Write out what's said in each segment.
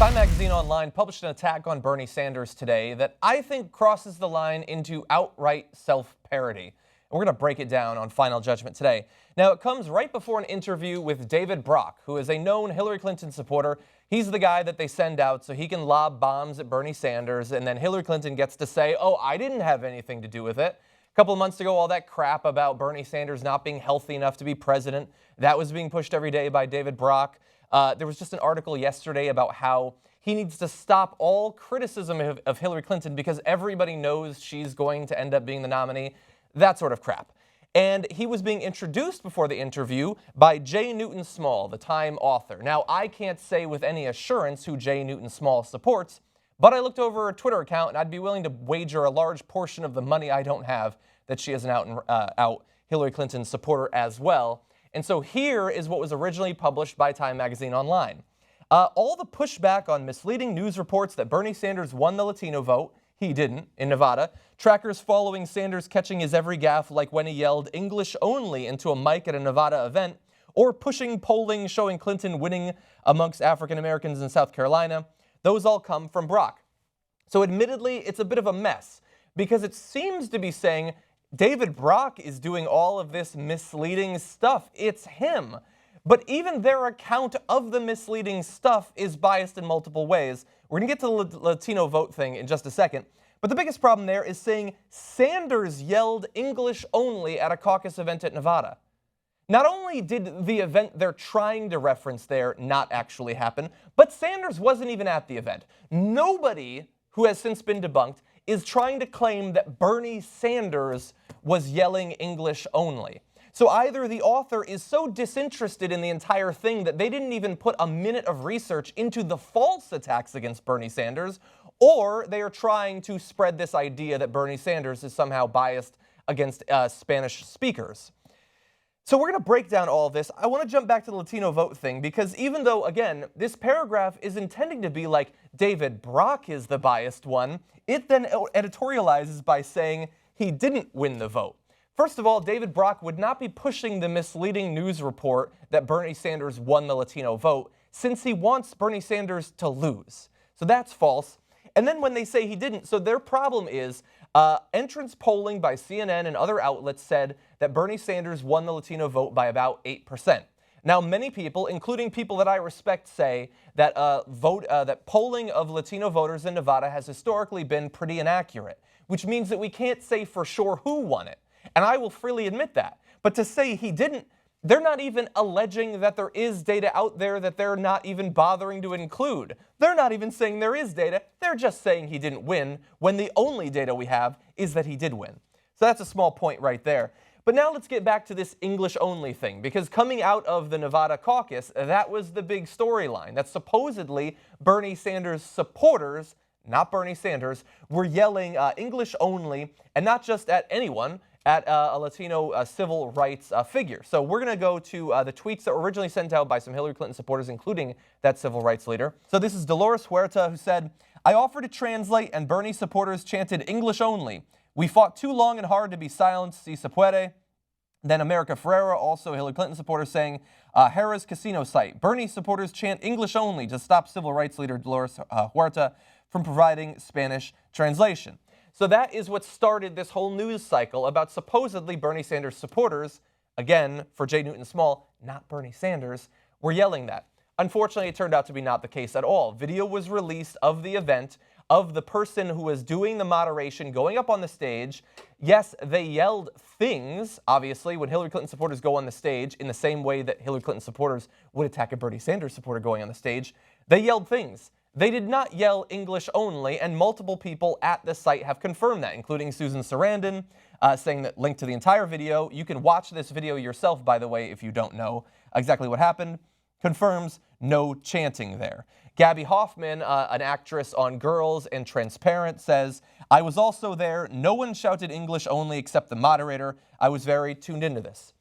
Time magazine online published an attack on Bernie Sanders today that I think crosses the line into outright self-parody. And we're going to break it down on Final Judgment today. Now, it comes right before an interview with David Brock, who is a known Hillary Clinton supporter. He's the guy that they send out so he can lob bombs at Bernie Sanders, and then Hillary Clinton gets to say, oh, I didn't have anything to do with it. A couple of months ago, all that crap about Bernie Sanders not being healthy enough to be president, that was being pushed every day by David Brock. There was just an article yesterday about how he needs to stop all criticism of Hillary Clinton because everybody knows she's going to end up being the nominee, that sort of crap. And he was being introduced before the interview by J. Newton Small, the Time author. Now, I can't say with any assurance who J. Newton Small supports, but I looked over her Twitter account and I'd be willing to wager a large portion of the money I don't have that she is an out Hillary Clinton supporter as well. And so here is what was originally published by Time magazine online. All the pushback on misleading news reports that Bernie Sanders won the Latino vote, he didn't, in Nevada. Trackers following Sanders catching his every gaffe, like when he yelled English only into a mic at a Nevada event, or pushing polling showing Clinton winning amongst African Americans in South Carolina. Those all come from Brock. So admittedly, it's a bit of a mess because it seems to be saying David Brock is doing all of this misleading stuff. It's him. But even their account of the misleading stuff is biased in multiple ways. We're going to get to the Latino vote thing in just a second. But the biggest problem there is saying Sanders yelled English only at a caucus event at Nevada. Not only did the event they're trying to reference there not actually happen, but Sanders wasn't even at the event. Nobody who has since been debunked is trying to claim that Bernie Sanders was yelling English only. So either the author is so disinterested in the entire thing that they didn't even put a minute of research into the false attacks against Bernie Sanders, or they are trying to spread this idea that Bernie Sanders is somehow biased against Spanish speakers. So we're going to break down all of this. I want to jump back to the Latino vote thing because even though, again, this paragraph is intending to be like David Brock is the biased one, it then editorializes by saying he didn't win the vote. First of all, David Brock would not be pushing the misleading news report that Bernie Sanders won the Latino vote since he wants Bernie Sanders to lose. So that's false. And then when they say he didn't, so their problem is entrance polling by CNN and other outlets said that Bernie Sanders won the Latino vote by about 8%. Now, many people, including people that I respect, say that that polling of Latino voters in Nevada has historically been pretty inaccurate, which means that we can't say for sure who won it. And I will freely admit that. But to say he didn't, they're not even alleging that there is data out there that they're not even bothering to include. They're not even saying there is data. They're just saying he didn't win when the only data we have is that he did win. So that's a small point right there. But now let's get back to this English only thing, because coming out of the Nevada caucus, that was the big storyline, that supposedly Bernie Sanders supporters, not Bernie Sanders, were yelling English only, and not just at anyone, at a Latino civil rights figure. So we're going to go to the tweets that were originally sent out by some Hillary Clinton supporters, including that civil rights leader. So this is Dolores Huerta, who said, I offered to translate and Bernie supporters chanted English only. We fought too long and hard to be silenced, si se puede. Then America Ferrera, also a Hillary Clinton supporter, saying, Harrah's casino site. Bernie supporters chant English only to stop civil rights leader Dolores Huerta from providing Spanish translation. So that is what started this whole news cycle about supposedly Bernie Sanders supporters, again, for J. Newton Small, not Bernie Sanders, were yelling that. Unfortunately, it turned out to be not the case at all. Video was released of the event of the person who was doing the moderation going up on the stage. Yes, they yelled things, obviously, when Hillary Clinton supporters go on the stage in the same way that Hillary Clinton supporters would attack a Bernie Sanders supporter going on the stage. They yelled things. They did not yell English only, and multiple people at the site have confirmed that, including Susan Sarandon, saying that linked to the entire video. You can watch this video yourself, by the way, if you don't know exactly what happened. Confirms no chanting there. Gabby Hoffman, an actress on Girls and Transparent, says, I was also there. No one shouted English only except the moderator. I was very tuned into this.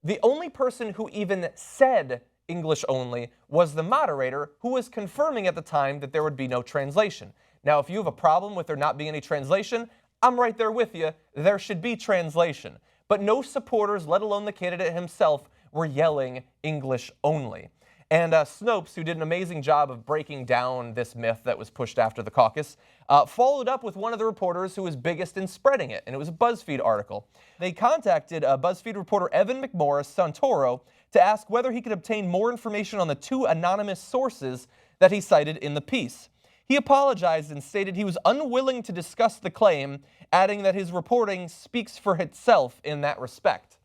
The only person who even said English only was the moderator, who was confirming at the time that there would be no translation. Now, if you have a problem with there not being any translation, I'm right there with you. There should be translation. But no supporters, let alone the candidate himself, were yelling English only. And Snopes, who did an amazing job of breaking down this myth that was pushed after the caucus, followed up with one of the reporters who was biggest in spreading it, and it was a BuzzFeed article. They contacted BuzzFeed reporter Evan McMorris Santoro to ask whether he could obtain more information on the 2 anonymous sources that he cited in the piece. He apologized and stated he was unwilling to discuss the claim, adding that his reporting speaks for itself in that respect.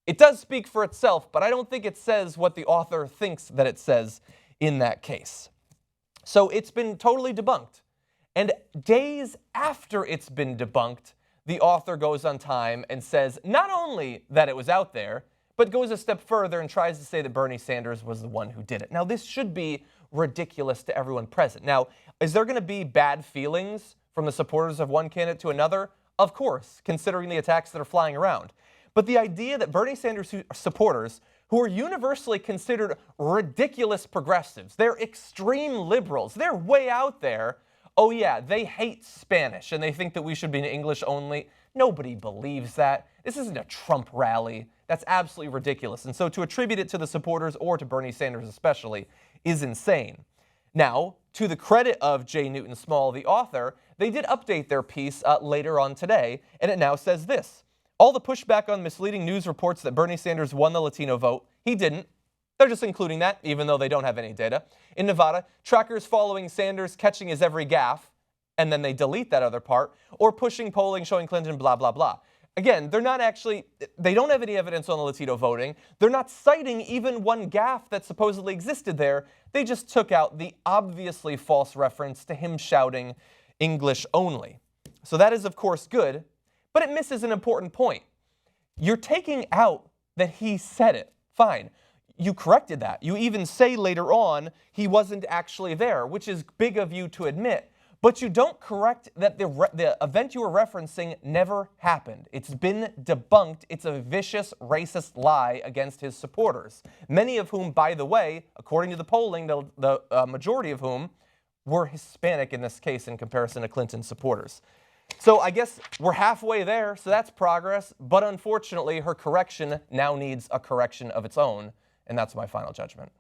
It does speak for itself, but I don't think it says what the author thinks that it says in that case. So it's been totally debunked. And days after it's been debunked, the author goes on Time and says not only that it was out there, but goes a step further and tries to say that Bernie Sanders was the one who did it. Now, this should be ridiculous to everyone present. Now, is there going to be bad feelings from the supporters of one candidate to another? Of course, considering the attacks that are flying around. But the idea that Bernie Sanders supporters, who are universally considered ridiculous progressives, they're extreme liberals, they're way out there, oh yeah, they hate Spanish and they think that we should be in English only. Nobody believes that. This isn't a Trump rally. That's absolutely ridiculous. And so to attribute it to the supporters, or to Bernie Sanders especially, is insane. Now, to the credit of J. Newton Small, the author, they did update their piece later on today, and it now says this. All the pushback on misleading news reports that Bernie Sanders won the Latino vote, he didn't. They're just including that, even though they don't have any data. In Nevada, trackers following Sanders catching his every gaffe, and then they delete that other part, or pushing polling showing Clinton, blah, blah, blah. Again, they don't have any evidence on the Latino voting. They're not citing even one gaffe that supposedly existed there. They just took out the obviously false reference to him shouting English only. So that is, of course, good. But it misses an important point. You're taking out that he said it. Fine. You corrected that. You even say later on he wasn't actually there, which is big of you to admit. But you don't correct that the event you were referencing never happened. It's been debunked. It's a vicious, racist lie against his supporters. Many of whom, by the way, according to the polling, the majority of whom were Hispanic in this case in comparison to Clinton's supporters. So I guess we're halfway there, so that's progress. But unfortunately, her correction now needs a correction of its own, and that's my final judgment.